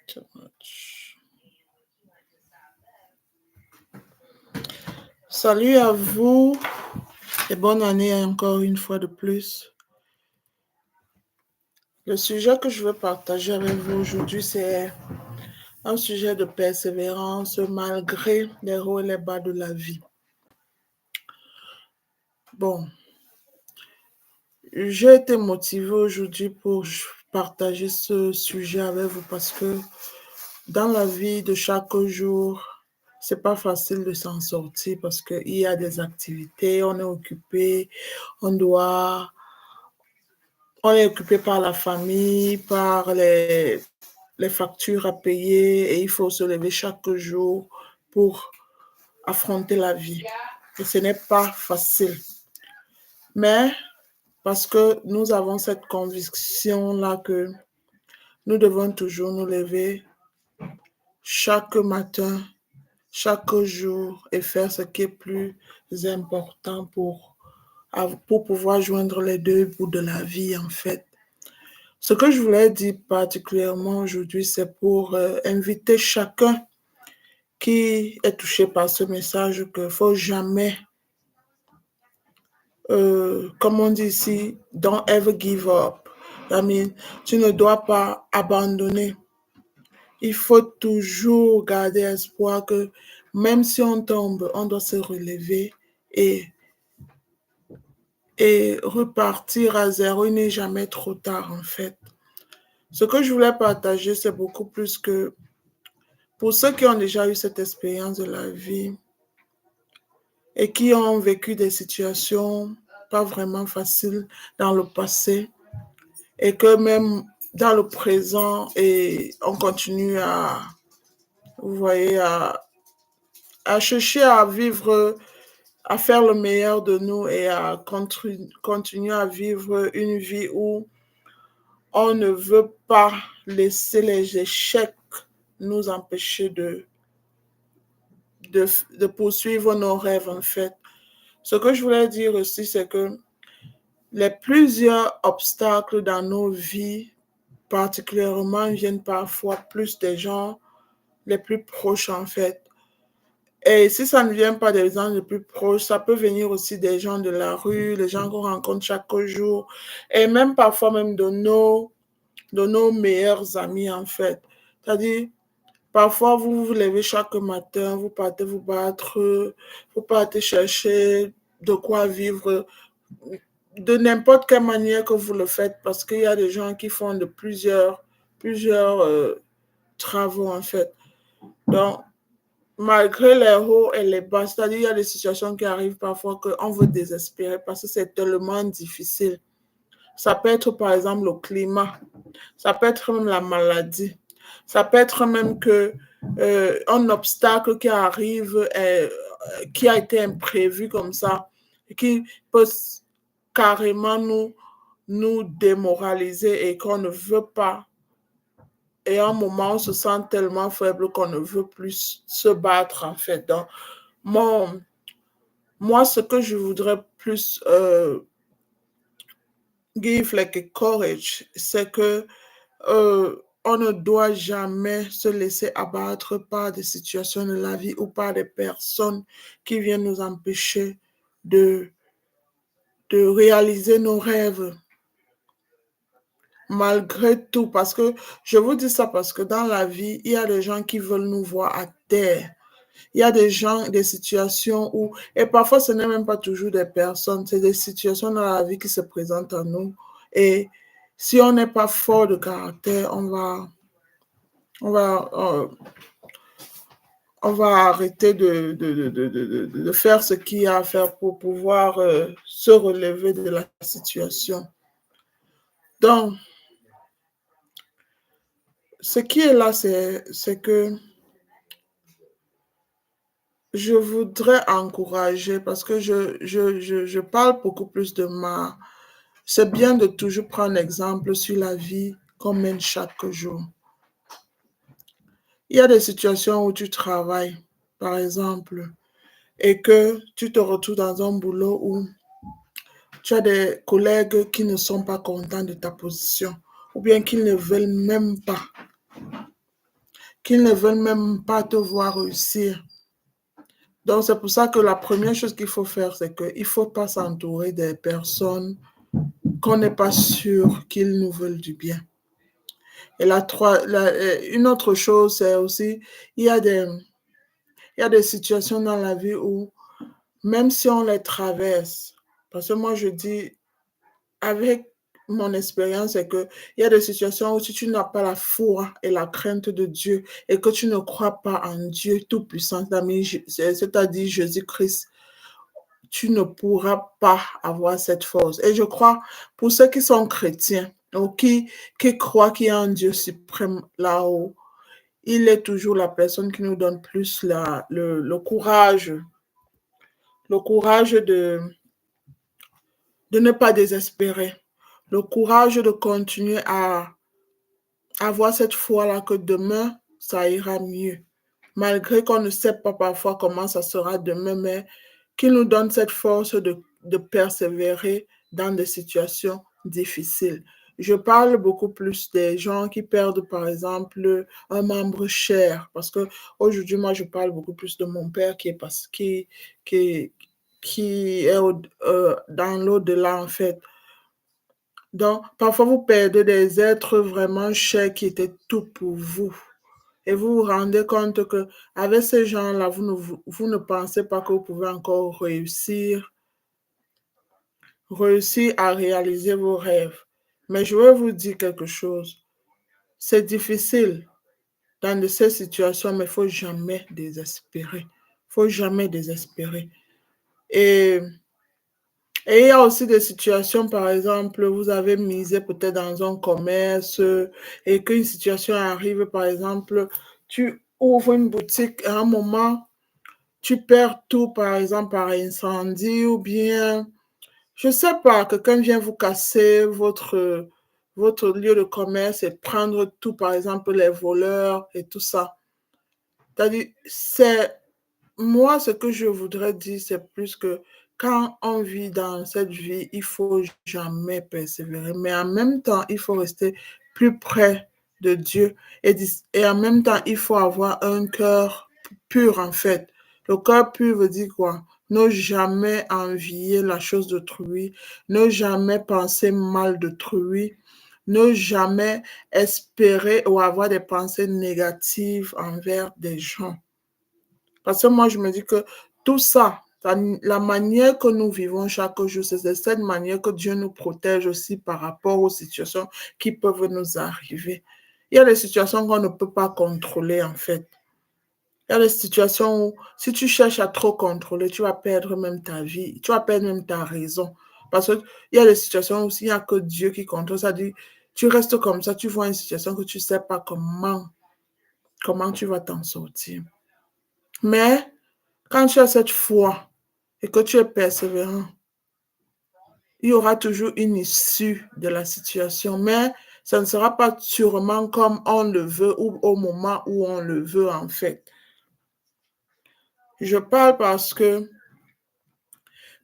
Too much. Salut à vous et bonne année encore une fois de plus. Le sujet que je veux partager avec vous aujourd'hui, c'est un sujet de persévérance malgré les hauts et les bas de la vie. Bon, j'ai été motivée aujourd'hui pour partager ce sujet avec vous parce que dans la vie de chaque jour, c'est pas facile de s'en sortir parce qu'il y a des activités, on doit, on est occupé par la famille, par les factures à payer et il faut se lever chaque jour pour affronter la vie. Et ce n'est pas facile. Mais parce que nous avons cette conviction-là que nous devons toujours nous lever chaque matin, chaque jour et faire ce qui est plus important pour pouvoir joindre les deux bouts de la vie, en fait. Ce que je voulais dire particulièrement aujourd'hui, c'est pour inviter chacun qui est touché par ce message qu'il ne faut jamais, comme on dit ici, don't ever give up. I mean, tu ne dois pas abandonner. Il faut toujours garder espoir que même si on tombe, on doit se relever et, et repartir à zéro. Il n'est jamais trop tard, en fait. Ce que je voulais partager, c'est beaucoup plus que pour ceux qui ont déjà eu cette expérience de la vie et qui ont vécu des situations pas vraiment faciles dans le passé et que même dans le présent, et on continue vous voyez, à chercher à vivre, à faire le meilleur de nous et à continuer à vivre une vie où on ne veut pas laisser les échecs nous empêcher de poursuivre nos rêves, en fait. Ce que je voulais dire aussi, c'est que les plusieurs obstacles dans nos vies, particulièrement, viennent parfois plus des gens les plus proches, en fait. Et si ça ne vient pas des gens les plus proches, ça peut venir aussi des gens de la rue, les gens qu'on rencontre chaque jour, et même parfois même de nos meilleurs amis, en fait. C'est-à-dire, parfois, vous vous levez chaque matin, vous partez vous battre, vous partez chercher de quoi vivre de n'importe quelle manière que vous le faites, parce qu'il y a des gens qui font de plusieurs travaux, en fait. Donc, malgré les hauts et les bas, c'est-à-dire il y a des situations qui arrivent parfois qu'on veut désespérer parce que c'est tellement difficile. Ça peut être par exemple le climat, ça peut être même la maladie, ça peut être même que un obstacle qui arrive, qui a été imprévu comme ça, et qui peut carrément nous démoraliser et qu'on ne veut pas. Et à un moment, on se sent tellement faible qu'on ne veut plus se battre, en fait. Donc, mon, moi, ce que je voudrais plus give like a courage, c'est que on ne doit jamais se laisser abattre par des situations de la vie ou par des personnes qui viennent nous empêcher de, de réaliser nos rêves. Malgré tout, parce que je vous dis ça parce que dans la vie, il y a des gens qui veulent nous voir à terre. Il y a des gens, des situations où, et parfois ce n'est même pas toujours des personnes, c'est des situations dans la vie qui se présentent à nous. Et si on n'est pas fort de caractère, on va, on va arrêter de faire ce qu'il y a à faire pour pouvoir se relever de la situation. Donc, ce qui est là, c'est que je voudrais encourager, parce que je parle beaucoup plus de ma... C'est bien de toujours prendre exemple sur la vie qu'on mène chaque jour. Il y a des situations où tu travailles, par exemple, et que tu te retrouves dans un boulot où tu as des collègues qui ne sont pas contents de ta position, ou bien qu'ils ne veulent même pas qu'ils ne veulent même pas te voir réussir. Donc, c'est pour ça que la première chose qu'il faut faire, c'est qu'il ne faut pas s'entourer des personnes qu'on n'est pas sûr qu'ils nous veulent du bien. Et une autre chose, c'est aussi, il y a des, il y a des situations dans la vie où, même si on les traverse, parce que moi, je dis, avec mon expérience, c'est qu'il y a des situations où si tu n'as pas la foi et la crainte de Dieu et que tu ne crois pas en Dieu Tout-Puissant, c'est-à-dire Jésus-Christ, tu ne pourras pas avoir cette force. Et je crois, pour ceux qui sont chrétiens ou qui croient qu'il y a un Dieu suprême là-haut, il est toujours la personne qui nous donne plus le courage de ne pas désespérer, le courage de continuer à avoir cette foi-là que demain, ça ira mieux. Malgré qu'on ne sait pas parfois comment ça sera demain, mais qu'il nous donne cette force de persévérer dans des situations difficiles. Je parle beaucoup plus des gens qui perdent, par exemple, un membre cher. Parce que aujourd'hui, moi, je parle beaucoup plus de mon père qui, qui est dans l'au-delà, en fait. Donc, parfois, vous perdez des êtres vraiment chers qui étaient tout pour vous. Et vous vous rendez compte que avec ces gens-là, vous ne pensez pas que vous pouvez encore réussir à réaliser vos rêves. Mais je vais vous dire quelque chose. C'est difficile dans de ces situations, mais il ne faut jamais désespérer. Il ne faut jamais désespérer. Et Et il y a aussi des situations, par exemple, vous avez misé peut-être dans un commerce et qu'une situation arrive, par exemple, tu ouvres une boutique à un moment, tu perds tout, par exemple, par incendie ou bien, je ne sais pas, quelqu'un vient vous casser votre lieu de commerce et prendre tout, par exemple, les voleurs et tout ça. C'est-à-dire, moi, ce que je voudrais dire, c'est plus que quand on vit dans cette vie, il faut jamais persévérer. Mais en même temps, il faut rester plus près de Dieu. Et en même temps, il faut avoir un cœur pur, en fait. Le cœur pur veut dire quoi? Ne jamais envier la chose d'autrui, ne jamais penser mal d'autrui, ne jamais espérer ou avoir des pensées négatives envers des gens. Parce que moi, je me dis que tout ça, la manière que nous vivons chaque jour, c'est de cette manière que Dieu nous protège aussi par rapport aux situations qui peuvent nous arriver. Il y a des situations qu'on ne peut pas contrôler, en fait. Il y a des situations où, si tu cherches à trop contrôler, tu vas perdre même ta vie, tu vas perdre même ta raison. Parce qu'il y a des situations où s'il n'y a que Dieu qui contrôle, ça dit, tu restes comme ça, tu vois une situation que tu ne sais pas comment tu vas t'en sortir. Mais quand tu as cette foi et que tu es persévérant, il y aura toujours une issue de la situation, mais ça ne sera pas sûrement comme on le veut ou au moment où on le veut en fait. Je parle parce que,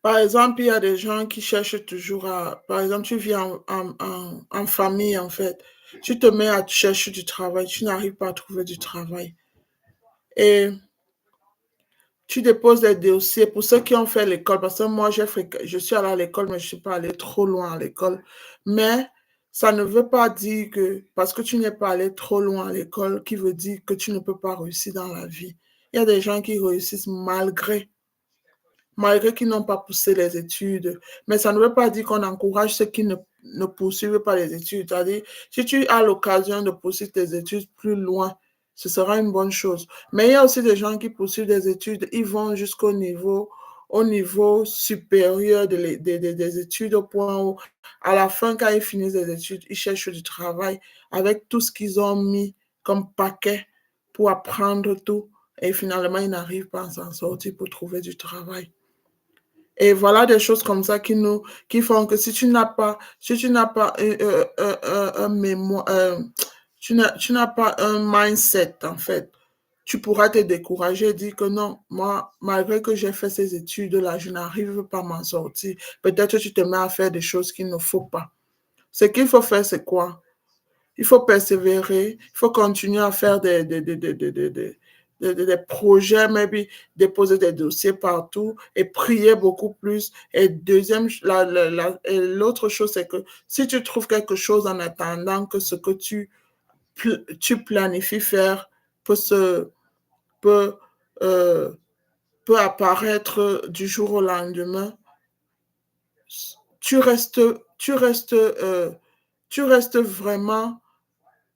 par exemple, il y a des gens qui cherchent toujours à, par exemple, tu vis en famille en fait, tu te mets à chercher du travail, tu n'arrives pas à trouver du travail. Et tu déposes des dossiers pour ceux qui ont fait l'école, parce que moi, je suis allée à l'école, mais je ne suis pas allée trop loin à l'école. Mais ça ne veut pas dire que, parce que tu n'es pas allé trop loin à l'école, qui veut dire que tu ne peux pas réussir dans la vie. Il y a des gens qui réussissent malgré qu'ils n'ont pas poussé les études. Mais ça ne veut pas dire qu'on encourage ceux qui ne poursuivent pas les études. C'est-à-dire, si tu as l'occasion de poursuivre tes études plus loin, ce sera une bonne chose. Mais il y a aussi des gens qui poursuivent des études, ils vont au niveau supérieur des études, au point où, à la fin, quand ils finissent les études, ils cherchent du travail avec tout ce qu'ils ont mis comme paquet pour apprendre tout. Et finalement, ils n'arrivent pas à s'en sortir pour trouver du travail. Et voilà des choses comme ça qui font que si tu n'as pas un mémoire, tu n'as pas un mindset, en fait, tu pourras te décourager et dire que non, moi, malgré que j'ai fait ces études-là, je n'arrive pas à m'en sortir. Peut-être que tu te mets à faire des choses qu'il ne faut pas. Ce qu'il faut faire, c'est quoi? Il faut persévérer, il faut continuer à faire des projets, maybe déposer des dossiers partout et prier beaucoup plus. Et deuxième, l'autre chose, c'est que si tu trouves quelque chose en attendant que ce que tu planifies faire peut, se, peut, euh, peut apparaître du jour au lendemain, tu restes, tu restes, euh, tu restes vraiment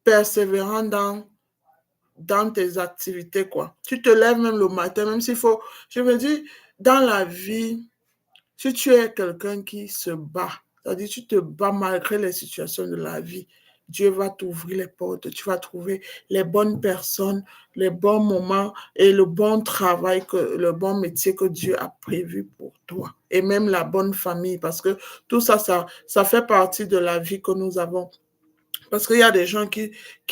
persévérant dans tes activités, quoi. Tu te lèves même le matin, même s'il faut. Je me dis, dans la vie, si tu es quelqu'un qui se bat, c'est-à-dire tu te bats malgré les situations de la vie, Dieu va t'ouvrir les portes, tu vas trouver les bonnes personnes, les bons moments et le bon travail, le bon métier que Dieu a prévu pour toi. Et même la bonne famille, parce que tout ça, ça fait partie de la vie que nous avons. Parce qu'il y a des gens qui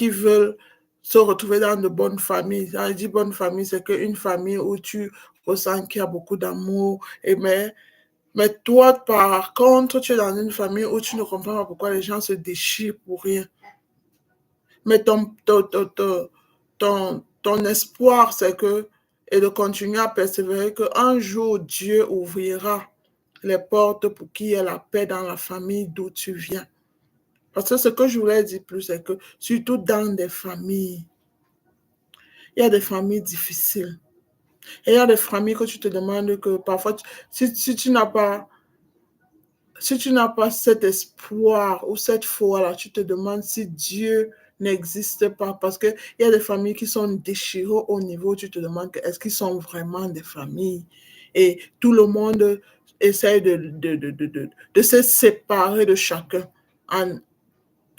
veulent se retrouver dans de bonnes familles. Quand je dis bonne famille, c'est qu'une famille où tu ressens qu'il y a beaucoup d'amour. Mais toi, par contre, tu es dans une famille où tu ne comprends pas pourquoi les gens se déchirent pour rien. Mais ton espoir, c'est que, et de continuer à persévérer, qu'un jour, Dieu ouvrira les portes pour qu'il y ait la paix dans la famille d'où tu viens. Parce que ce que je voulais dire plus, c'est que surtout dans des familles, il y a des familles difficiles. Et il y a des familles que tu te demandes que parfois, si tu n'as pas, si tu n'as pas cet espoir ou cette foi-là, tu te demandes si Dieu n'existe pas. Parce qu'il y a des familles qui sont déchirées au niveau où tu te demandes est-ce qu'ils sont vraiment des familles. Et tout le monde essaie de se séparer de chacun en,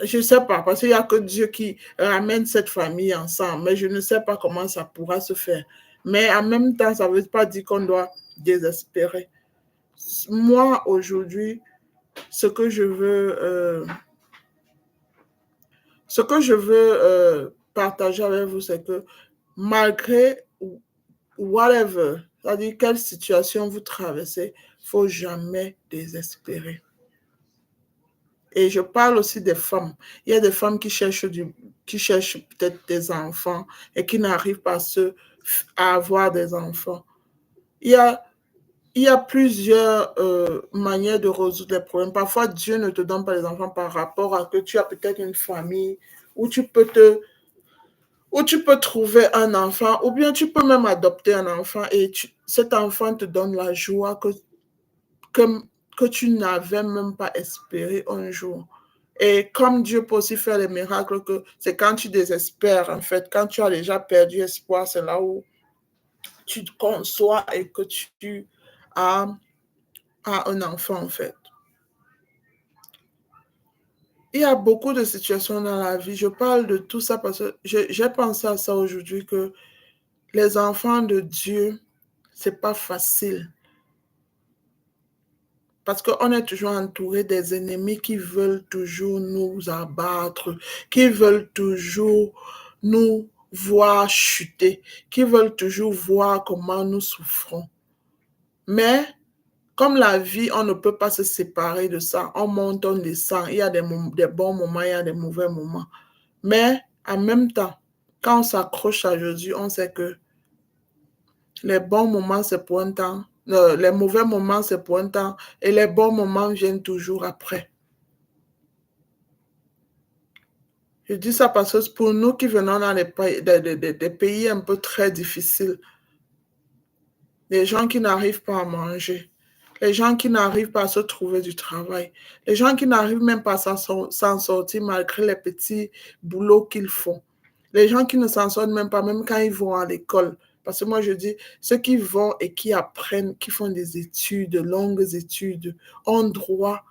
je ne sais pas, parce qu'il n'y a que Dieu qui ramène cette famille ensemble, mais je ne sais pas comment ça pourra se faire. Mais en même temps, ça ne veut pas dire qu'on doit désespérer. Moi, aujourd'hui, ce que je veux, partager avec vous, c'est que malgré whatever, c'est-à-dire quelle situation vous traversez, il ne faut jamais désespérer. Et je parle aussi des femmes. Il y a des femmes qui cherchent peut-être des enfants et qui n'arrivent pas à avoir des enfants. Il y a, il y a plusieurs manières de résoudre les problèmes. Parfois, Dieu ne te donne pas les enfants par rapport à que tu as peut-être une famille où où tu peux trouver un enfant, ou bien tu peux même adopter un enfant et cet enfant te donne la joie que, que tu n'avais même pas espéré un jour. Et comme Dieu peut aussi faire les miracles, que c'est quand tu désespères, en fait, quand tu as déjà perdu espoir, c'est là où tu te conçois et que tu as, as un enfant, en fait. Il y a beaucoup de situations dans la vie. Je parle de tout ça parce que j'ai pensé à ça aujourd'hui, que les enfants de Dieu, c'est pas facile. Parce qu'on est toujours entouré des ennemis qui veulent toujours nous abattre, qui veulent toujours nous voir chuter, qui veulent toujours voir comment nous souffrons. Mais comme la vie, on ne peut pas se séparer de ça. On monte, on descend. Il y a des bons moments, il y a des mauvais moments. Mais en même temps, quand on s'accroche à Jésus, on sait que les bons moments, c'est pour un temps. Les mauvais moments, c'est pour un temps. Et les bons moments viennent toujours après. Je dis ça parce que pour nous qui venons dans des pays un peu très difficiles, les gens qui n'arrivent pas à manger, les gens qui n'arrivent pas à se trouver du travail, les gens qui n'arrivent même pas à s'en sortir malgré les petits boulots qu'ils font, les gens qui ne s'en sortent même pas, même quand ils vont à l'école. Parce que moi, je dis, ceux qui vont et qui apprennent, qui font des études, de longues études, ont droit,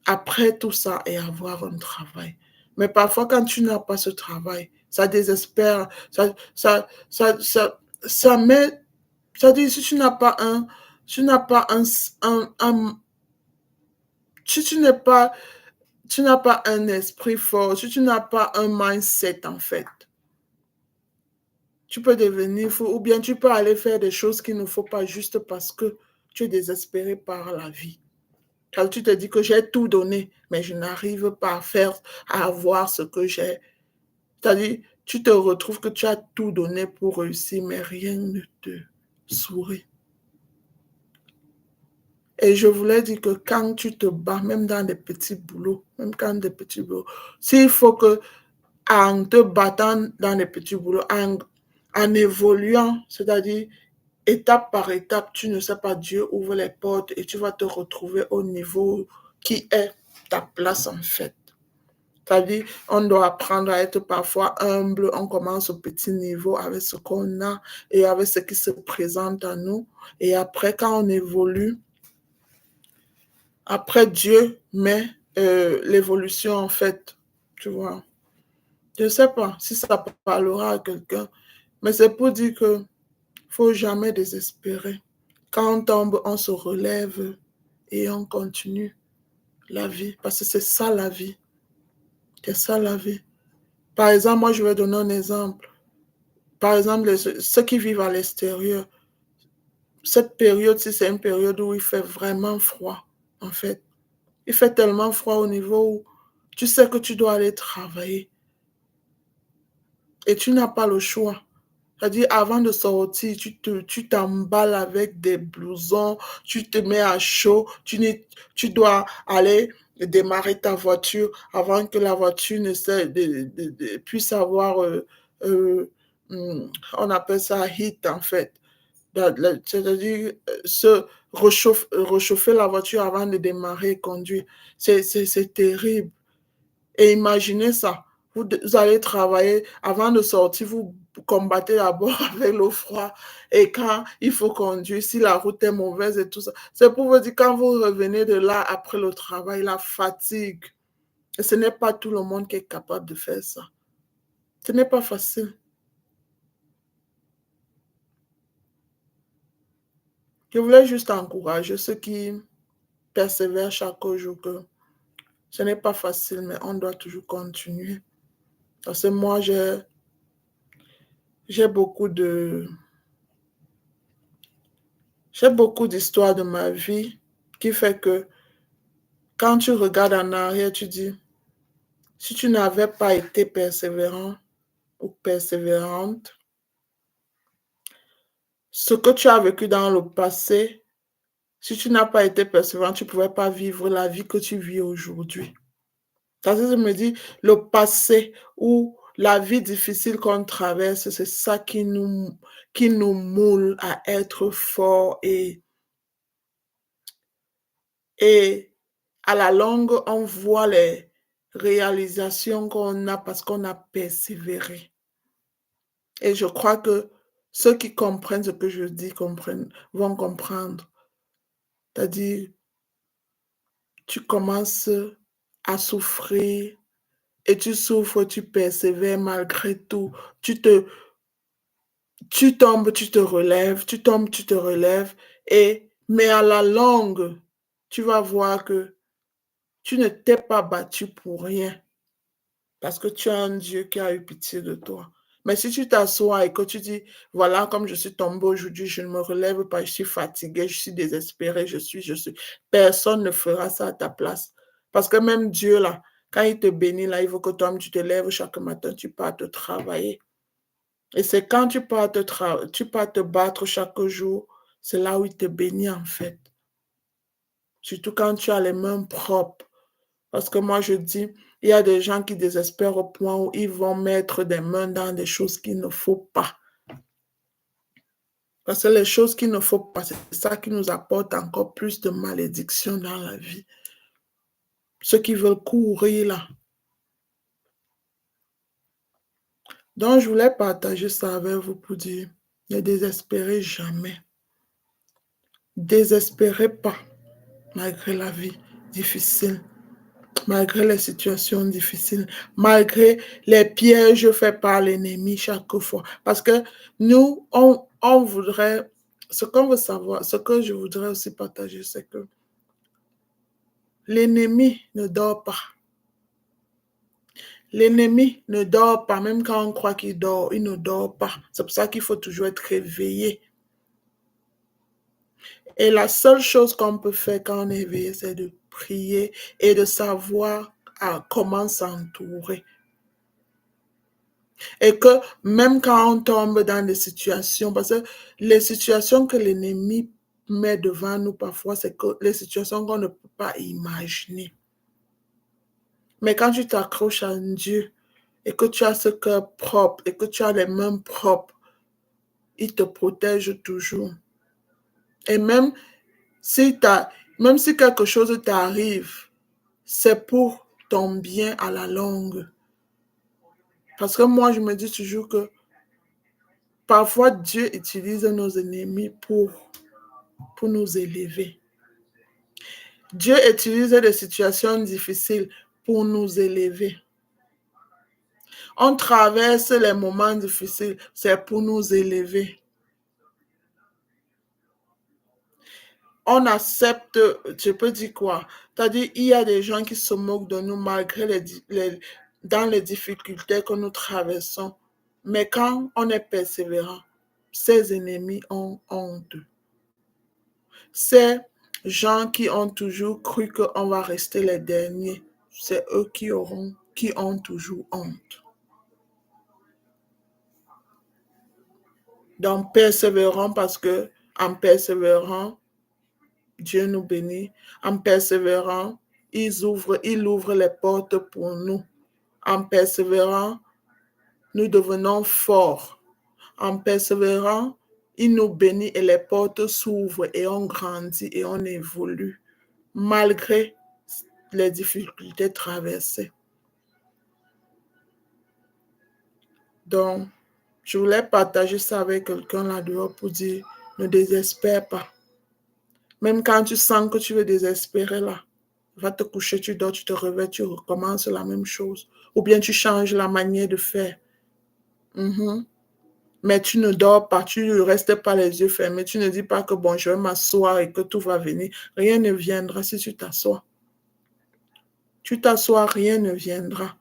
après tout ça, et avoir un travail. Mais parfois, quand tu n'as pas ce travail, ça désespère, ça met, ça dit, si tu n'as pas tu n'as pas si tu n'as pas un esprit fort, si tu n'as pas un mindset, en fait, tu peux devenir fou ou bien tu peux aller faire des choses qu'il ne faut pas juste parce que tu es désespéré par la vie. Quand tu te dis que j'ai tout donné, mais je n'arrive pas à avoir ce que j'ai. C'est-à-dire, tu te retrouves que tu as tout donné pour réussir, mais rien ne te sourit. Et je voulais dire que quand tu te bats, même dans des petits boulots, s'il faut que en te battant dans les petits boulots, en évoluant, c'est-à-dire étape par étape, tu ne sais pas, Dieu ouvre les portes et tu vas te retrouver au niveau qui est ta place en fait. C'est-à-dire, on doit apprendre à être parfois humble. On commence au petit niveau avec ce qu'on a et avec ce qui se présente à nous. Et après, quand on évolue, après Dieu met l'évolution en fait, tu vois. Je ne sais pas si ça parlera à quelqu'un, mais c'est pour dire que faut jamais désespérer. Quand on tombe, on se relève et on continue la vie, parce que c'est ça la vie. C'est ça la vie. Par exemple, moi, je vais donner un exemple. Par exemple, ceux qui vivent à l'extérieur, cette période-ci, c'est une période où il fait vraiment froid, en fait. Il fait tellement froid au niveau où tu sais que tu dois aller travailler et tu n'as pas le choix. C'est-à-dire, avant de sortir, tu t'emballes avec des blousons, tu te mets à chaud, tu dois aller démarrer ta voiture avant que la voiture puisse avoir, on appelle ça heat en fait. C'est-à-dire, réchauffer la voiture avant de démarrer et conduire. C'est terrible. Et imaginez ça, vous allez travailler, avant de sortir, vous combattez d'abord avec le froid. Et quand il faut conduire, si la route est mauvaise et tout ça, c'est pour vous dire, quand vous revenez de là après le travail, la fatigue. Et ce n'est pas tout le monde qui est capable de faire ça. Ce n'est pas facile. Je voulais juste encourager ceux qui persévèrent chaque jour que ce n'est pas facile, mais on doit toujours continuer. Parce que moi, j'ai beaucoup de J'ai beaucoup d'histoires de ma vie qui fait que quand tu regardes en arrière, tu dis, si tu n'avais pas été persévérant ou persévérante, ce que tu as vécu dans le passé, si tu n'as pas été persévérant, tu ne pouvais pas vivre la vie que tu vis aujourd'hui. Ça, je me dis, le passé ou la vie difficile qu'on traverse, c'est ça qui nous moule à être forts et à la longue, on voit les réalisations qu'on a parce qu'on a persévéré. Et je crois que ceux qui comprennent ce que je dis vont comprendre. C'est-à-dire, tu commences à souffrir et tu souffres, tu persévères malgré tout. Tu tombes, tu te relèves, tu tombes, tu te relèves. Mais à la longue, tu vas voir que tu ne t'es pas battu pour rien. Parce que tu as un Dieu qui a eu pitié de toi. Mais si tu t'assois et que tu dis, voilà, comme je suis tombé aujourd'hui, je ne me relève pas, je suis fatigué, je suis désespéré, je suis. Personne ne fera ça à ta place. Parce que même Dieu, là, quand il te bénit, là, il veut que toi, tu te lèves chaque matin, tu pars te travailler. Et c'est quand tu pars te battre chaque jour, c'est là où il te bénit, en fait. Surtout quand tu as les mains propres. Parce que moi, je dis, il y a des gens qui désespèrent au point où ils vont mettre des mains dans des choses qu'il ne faut pas. Parce que les choses qu'il ne faut pas, c'est ça qui nous apporte encore plus de malédictions dans la vie. Ceux qui veulent courir là. Donc, je voulais partager ça avec vous pour dire, ne désespérez jamais. Désespérez pas, malgré la vie difficile, malgré les situations difficiles, malgré les pièges faits par l'ennemi chaque fois. Parce que nous, on voudrait, ce qu'on veut savoir, ce que je voudrais aussi partager, c'est que l'ennemi ne dort pas. L'ennemi ne dort pas, même quand on croit qu'il dort, il ne dort pas. C'est pour ça qu'il faut toujours être réveillé. Et la seule chose qu'on peut faire quand on est éveillé, c'est de prier et de savoir comment s'entourer. Et que même quand on tombe dans des situations, parce que les situations que l'ennemi met devant nous parfois, c'est que les situations qu'on ne peut pas imaginer. Mais quand tu t'accroches à Dieu et que tu as ce cœur propre et que tu as les mains propres, il te protège toujours. Et même si quelque chose t'arrive, c'est pour ton bien à la longue. Parce que moi, je me dis toujours que parfois, Dieu utilise nos ennemis pour nous élever. Dieu utilise des situations difficiles pour nous élever. On traverse les moments difficiles, c'est pour nous élever. On accepte, je peux dire quoi? C'est-à-dire, il y a des gens qui se moquent de nous malgré dans les difficultés que nous traversons. Mais quand on est persévérant, ses ennemis ont honte. Ces gens qui ont toujours cru qu'on va rester les derniers, c'est eux qui ont toujours honte. Donc, persévérons parce que en persévérant, Dieu nous bénit. En persévérant, il ouvre les portes pour nous. En persévérant, nous devenons forts. En persévérant, il nous bénit et les portes s'ouvrent et on grandit et on évolue malgré les difficultés traversées. Donc, je voulais partager ça avec quelqu'un là-dehors pour dire, ne désespère pas. Même quand tu sens que tu veux désespérer là, va te coucher, tu dors, tu te réveilles, tu recommences la même chose. Ou bien tu changes la manière de faire. Mais tu ne dors pas, tu ne restes pas les yeux fermés, tu ne dis pas que bon, je vais m'asseoir et que tout va venir. Rien ne viendra si tu t'assois. Tu t'assois, rien ne viendra.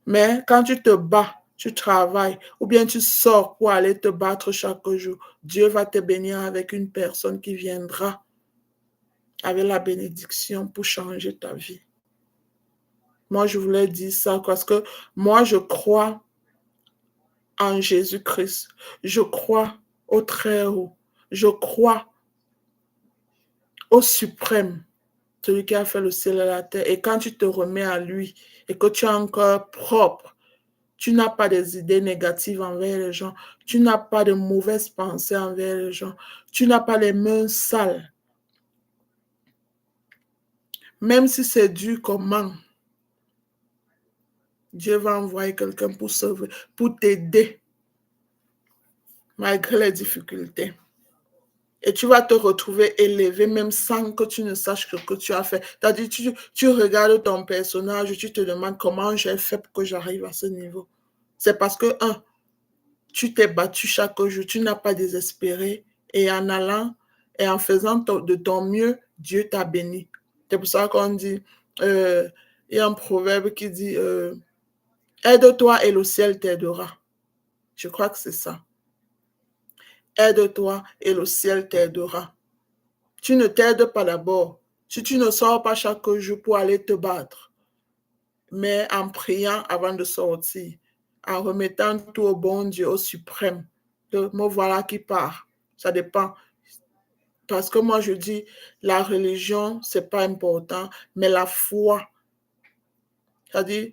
Mais quand tu te bats, tu travailles, ou bien tu sors pour aller te battre chaque jour, Dieu va te bénir avec une personne qui viendra avec la bénédiction pour changer ta vie. Moi, je voulais dire ça parce que moi, je crois en Jésus-Christ. Je crois au Très-Haut. Je crois au Suprême, celui qui a fait le ciel et la terre. Et quand tu te remets à lui et que tu as un cœur propre, tu n'as pas des idées négatives envers les gens. Tu n'as pas de mauvaises pensées envers les gens. Tu n'as pas les mains sales. Même si c'est dur comment, Dieu va envoyer quelqu'un pour t'aider malgré les difficultés. Et tu vas te retrouver élevé même sans que tu ne saches ce que tu as fait. C'est-à-dire, tu regardes ton personnage, tu te demandes comment j'ai fait pour que j'arrive à ce niveau. C'est parce que, tu t'es battu chaque jour, tu n'as pas désespéré. Et en allant et en faisant de ton mieux, Dieu t'a béni. C'est pour ça qu'on dit, il y a un proverbe qui dit, aide-toi et le ciel t'aidera. Je crois que c'est ça. Aide-toi et le ciel t'aidera. Tu ne t'aides pas d'abord. Si tu ne sors pas chaque jour pour aller te battre, mais en priant avant de sortir, en remettant tout au bon Dieu, au suprême, me voilà qui part. Ça dépend. Parce que moi, je dis, la religion, c'est pas important, mais la foi, c'est-à-dire,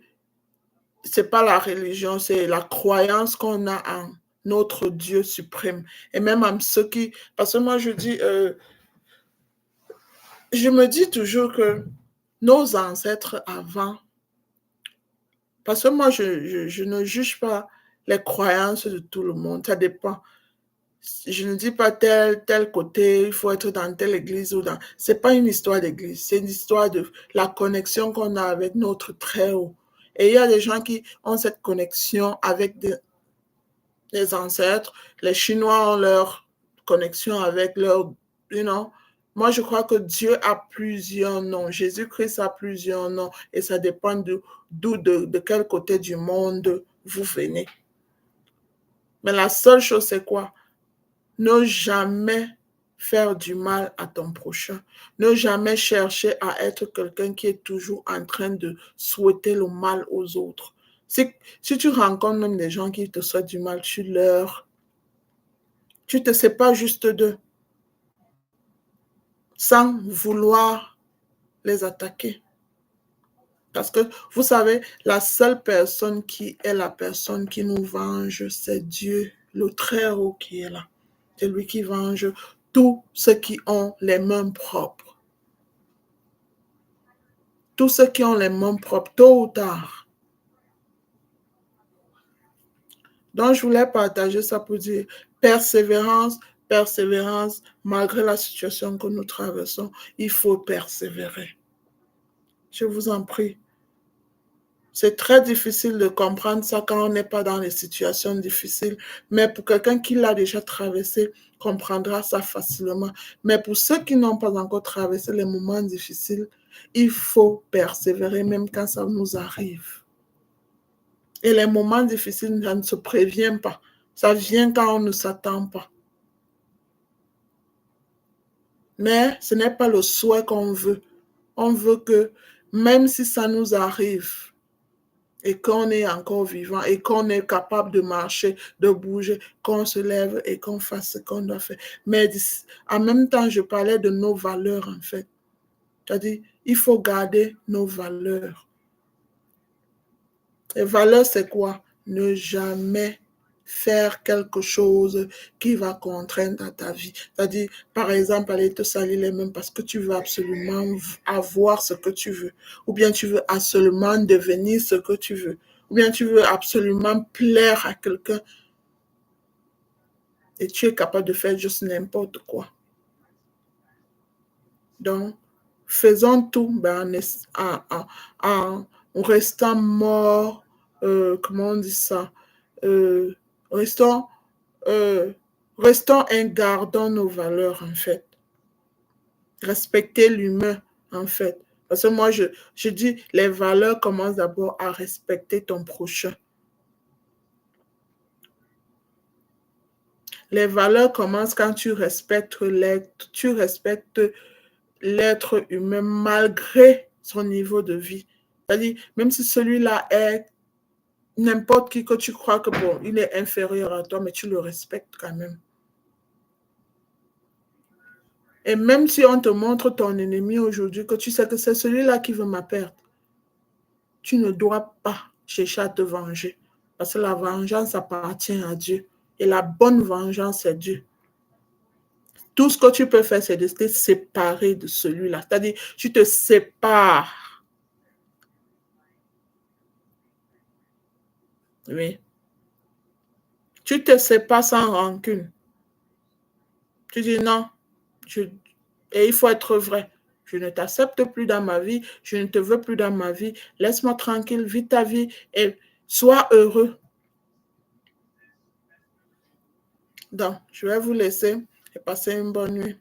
c'est pas la religion, c'est la croyance qu'on a en notre Dieu suprême. Et même en ceux qui... Parce que moi, je me dis toujours que nos ancêtres avant, parce que moi, je ne juge pas les croyances de tout le monde, ça dépend. Je ne dis pas tel côté, il faut être dans telle église ou dans... C'est pas une histoire d'église, c'est une histoire de la connexion qu'on a avec notre Très-Haut. Et il y a des gens qui ont cette connexion avec des ancêtres. Les Chinois ont leur connexion avec leur... Moi, je crois que Dieu a plusieurs noms. Jésus-Christ a plusieurs noms. Et ça dépend de quel côté du monde vous venez. Mais la seule chose, c'est quoi? Ne jamais faire du mal à ton prochain. Ne jamais chercher à être quelqu'un qui est toujours en train de souhaiter le mal aux autres. Si tu rencontres même des gens qui te souhaitent du mal, tu te sépares juste d'eux sans vouloir les attaquer. Parce que vous savez, la seule personne qui est la personne qui nous venge, c'est Dieu, le Très-Haut qui est là. C'est lui qui venge tous ceux qui ont les mains propres. Tous ceux qui ont les mains propres, tôt ou tard. Donc, je voulais partager ça pour dire persévérance, persévérance, malgré la situation que nous traversons, il faut persévérer. Je vous en prie. C'est très difficile de comprendre ça quand on n'est pas dans les situations difficiles, mais pour quelqu'un qui l'a déjà traversé, comprendra ça facilement. Mais pour ceux qui n'ont pas encore traversé les moments difficiles, il faut persévérer même quand ça nous arrive. Et les moments difficiles, ça ne se prévient pas. Ça vient quand on ne s'attend pas. Mais ce n'est pas le souhait qu'on veut. On veut que même si ça nous arrive, et qu'on est encore vivant et qu'on est capable de marcher, de bouger, qu'on se lève et qu'on fasse ce qu'on doit faire. Mais en même temps, je parlais de nos valeurs, en fait. C'est-à-dire, il faut garder nos valeurs. Les valeurs, c'est quoi? Ne jamais faire quelque chose qui va contraindre à ta vie. C'est-à-dire, par exemple, aller te salir les mains parce que tu veux absolument avoir ce que tu veux. Ou bien tu veux absolument devenir ce que tu veux. Ou bien tu veux absolument plaire à quelqu'un. Et tu es capable de faire juste n'importe quoi. Donc, faisons tout en restant mort. Comment on dit ça? Euh, restons, euh, restons et gardons nos valeurs, en fait. Respecter l'humain, en fait. Parce que moi, je dis, les valeurs commencent d'abord à respecter ton prochain. Les valeurs commencent quand tu respectes l'être humain malgré son niveau de vie. C'est-à-dire, même si celui-là est n'importe qui que tu crois que bon, il est inférieur à toi, mais tu le respectes quand même. Et même si on te montre ton ennemi aujourd'hui, que tu sais que c'est celui-là qui veut ma perte, tu ne dois pas chercher à te venger. Parce que la vengeance appartient à Dieu. Et la bonne vengeance, c'est Dieu. Tout ce que tu peux faire, c'est de te séparer de celui-là. C'est-à-dire, tu te sépares. Oui. Tu te sépares sans rancune. Tu dis non. Et il faut être vrai. Je ne t'accepte plus dans ma vie. Je ne te veux plus dans ma vie. Laisse-moi tranquille. Vis ta vie et sois heureux. Donc, je vais vous laisser et passer une bonne nuit.